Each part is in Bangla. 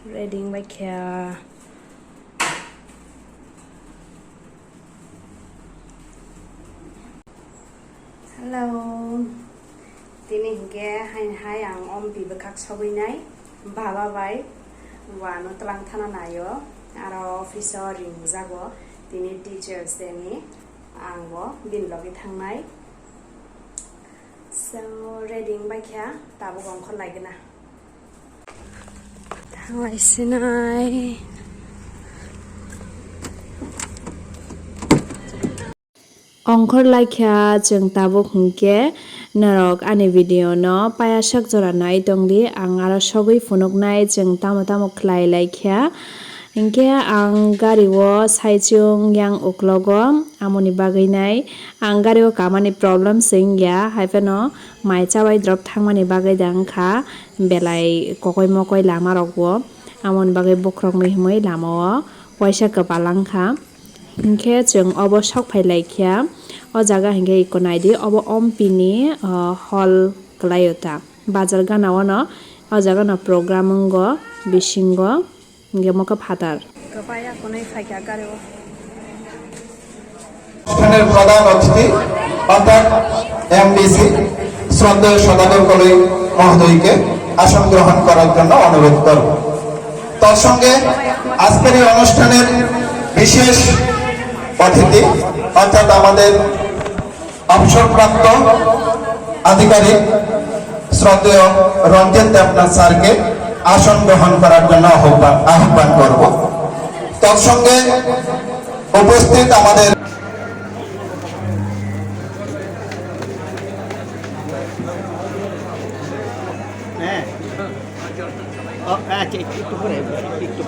Reading by Kia. Hello. Tini hingga hai ang bibekak sobinai baba bai wano telang thana nayo aro officer ring jago tini teachers deni angbo binlogi thangnai. So reading by Kia tabo gongkhon laigena. Sinai Ongkhor laikha jeng tabuk hingke narok ani video no payasak jora nai tongdi ang aro sogui phunuknai jeng tamo khlai laikha hingke ang gari o saichung yang uklogo amoni bagai nai ang gari o kamani problem singya haifeno mai chabai drop thangmani bagai dangkha belai kokoi mokoi lama rokbo amoni bagai bokrok mihmoi lama o waisa kapalangkha hingke jeng obo sok phai laikha o jaga hingke iko naidi obo ompini hall klayota bazar ganao no o jaga no programungo bisingo hingke moka phatar kapaya konai phaikya gari o অনুষ্ঠানের প্রধান অতিথি অর্থাৎ এমডিসি শ্রদ্ধেয় সদাগর কলি মহোদয়কে আসন গ্রহণ করার জন্য অনুরোধ করব। তার সঙ্গে আজকের এই অনুষ্ঠানের বিশেষ অতিথি অর্থাৎ আমাদের অবসরপ্রাপ্ত আধিকারিক শ্রদ্ধেয় রঞ্জিত দেবনাথ স্যারকে আসন গ্রহণ করার জন্য আহ্বান করব। তার সঙ্গে উপস্থিত আমাদের একটু করে একটু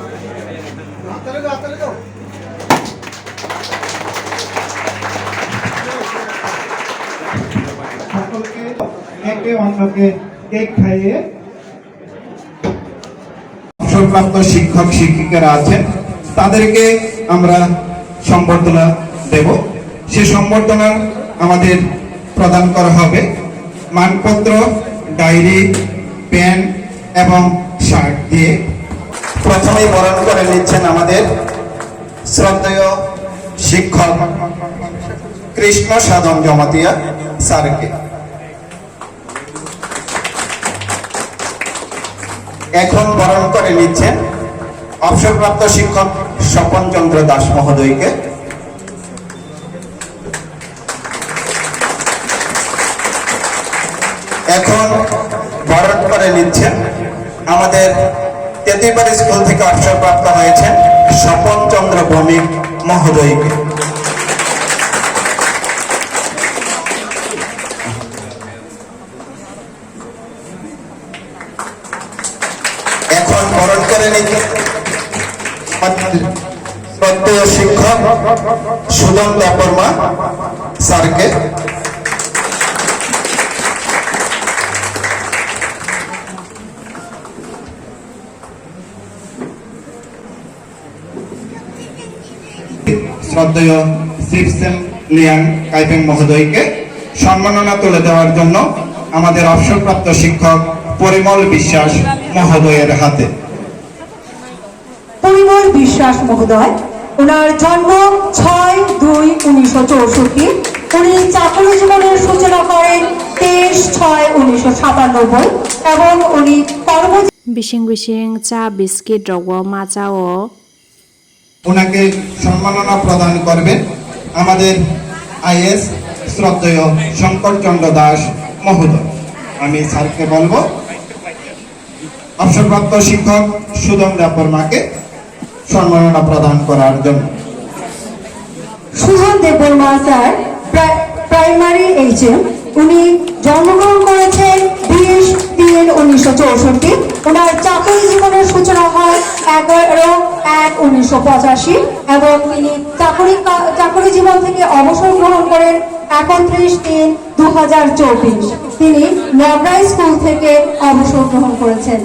সকলকে একে অন্যকে কেক খাইয়ে অবসরপ্রাপ্ত শিক্ষক শিক্ষিকারা আছেন তাদেরকে আমরা সম্বর্ধনা দেব। সে সম্বর্ধনা আমাদের প্রদান করা হবে মানপত্র, ডায়েরি, পেন এবং শার্ট দিয়ে। প্রথমেই বরণ করে নিচ্ছেন আমাদের শ্রদ্ধেয় শিক্ষক কৃষ্ণ সাধন জমাতিয়া স্যারকে। এখন বরণ করে নিচ্ছেন অবসরপ্রাপ্ত শিক্ষক স্বপন চন্দ্র দাস মহোদয়কে। এখন বরণ করে নিচ্ছেন আমাদের তেতিবাড়ি স্কুল থেকে অবসরপ্রাপ্ত হয়েছেন স্বপন চন্দ্র ভৌমিক মহোদয়কে। এখন বরণ করে নিচ্ছেন শ্রদ্ধেয় শিক্ষক সুদন দেববর্মা স্যারকে। শ্রদ্ধেয় শিবসেন লিয়াং কাইপেং মহোদয়কে সম্মাননা তুলে দেওয়ার জন্য আমাদের অবসরপ্রাপ্ত শিক্ষক পরিমল বিশ্বাস মহোদয়ের হাতে। পরিমল বিশ্বাস মহোদয়, ওনার জন্ম 6/2/1964। উনি চাকরি জীবনের সূচনা করেন 23/6/1997 এবং উনি বিশিং চা বিস্কিট রগো মাচাও ওনাকে সম্মাননা প্রদান করবেন আমাদের আইএস শ্রদ্ধেয় শঙ্করচন্দ্র দাস মহোদয়। আমি স্যারকে বলবো অবসরপ্রাপ্ত শিক্ষক সুদন দেববর্মাকে সম্মাননা প্রদান করার জন্য। Sujan Debbarma sir primary HM, উনি জন্মগ্রহণ করেছেন 20/3/1964। ওনার চাকরি জীবনের সূচনা হয় 11/1/1985 এবং তিনি চাকরি জীবন থেকে অবসর গ্রহণ করেন 31/3/2024। তিনি নবরাই স্কুল থেকে অবসর গ্রহণ করেছেন।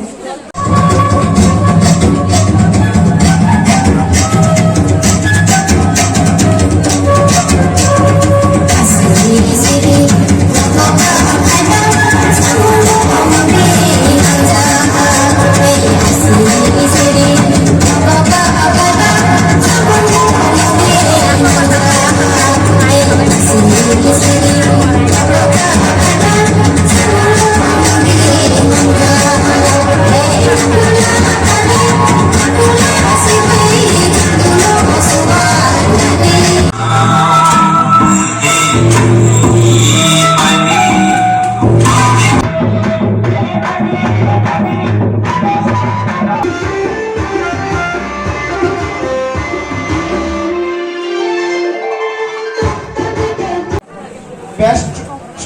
City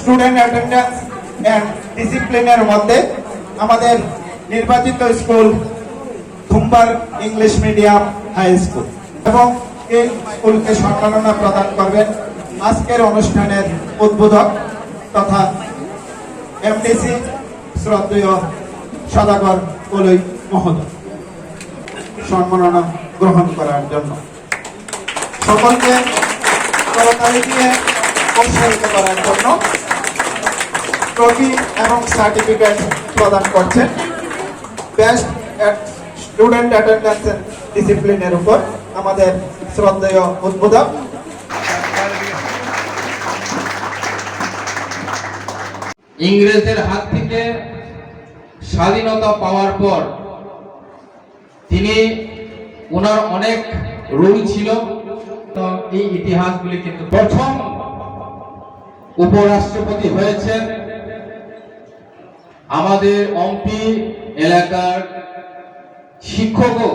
স্টুডেন্ট অ্যাটেন্ডেন্স অ্যান্ড ডিসিপ্লিনের মধ্যে আমাদের নির্বাচিত স্কুল ধুমবার ইংলিশ মিডিয়াম হাই স্কুল এবং এই স্কুলকে সম্মাননা প্রদান করবেন আজকের অনুষ্ঠানের উদ্বোধক তথা এমডিসি শ্রদ্ধেয় সদাগর কলই মহোদয় সম্মাননা গ্রহণ করার জন্য সকলকে করতালি দিয়ে উৎসাহিত করার জন্য ট্রফি এবং সার্টিফিকেট প্রদান করছেন বেস্ট স্টুডেন্ট অ্যাটেন্ডেন্স ডিসিপ্লিনের উপর আমাদের শ্রদ্ধেয় উদ্বোধক ইংরেজদের হাত থেকে স্বাধীনতা পাওয়ার পর তিনি ওনার অনেক রুল ছিল। তো এই ইতিহাসগুলি কিন্তু প্রথম উপরাষ্ট্রপতি হয়েছেন আমাদের অম্পি এলাকার শিক্ষকও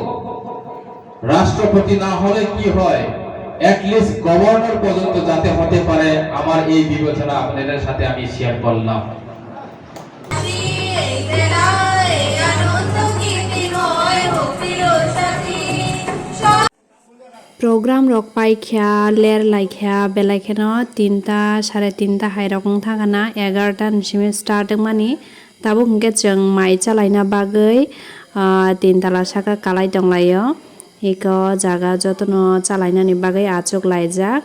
রাষ্ট্রপতি না হলে কি হয়, অ্যাটলিস্ট গভর্নর পর্যন্ত যাতে হতে পারে, আমার এই বিবেচনা আপনাদের সাথে আমি শেয়ার করলাম। program rok paikha ler laikha belaikha 3টা 3:30 hairokong thagana 11টা nisime start mani tabo hingke jeng mai chalaina bagoi 3 tala saka kalai donglaio iko jaga jotono chalainani bagoi achuk laijak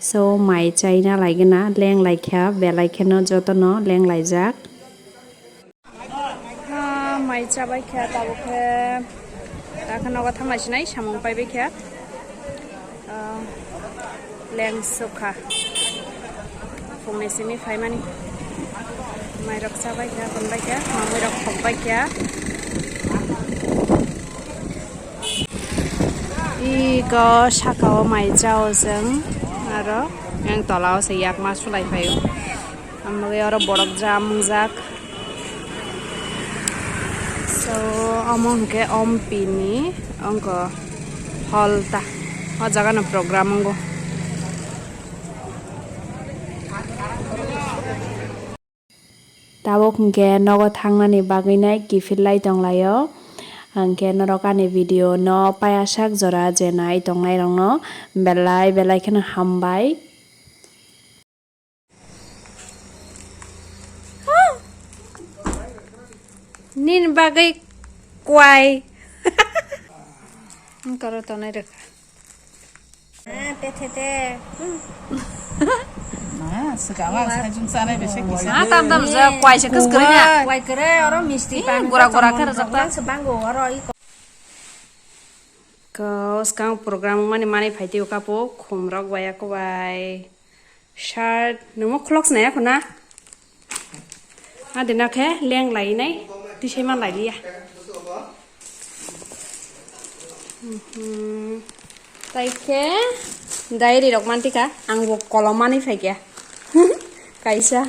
so mai chaina laigena leng laikha belaikha no jotono leng laijak mai chabai kha tabo khe takhano ga thamaisinai samung paibai kha leng sokha fungnaisimi faimani mai rok sabai kha konbai kha mamai rok khokbai kha iko sakao mai jao jeng aro yang tolao se yak ma sulai phayo amage aro borok jamungjak so among ke ompini angko holta o jaga no program ngo tabok hingke nogo thangnani baginai kifilai tonglaio hingke norokani video no payasak jora jenai tongnai rongno belai kheno hambai nin bagai kwai karo tonai rek te tam ja kwai se kus gernya kwai kere oro misti pan gora kere jakta sebango oro ko skang program mani phaiti okapo khumrok baya ko bai shirt numo clocks na khona adina khe leng lai nai tisai man lai lia tai khe diary rok mantika angbo kolomani phaikya kaisa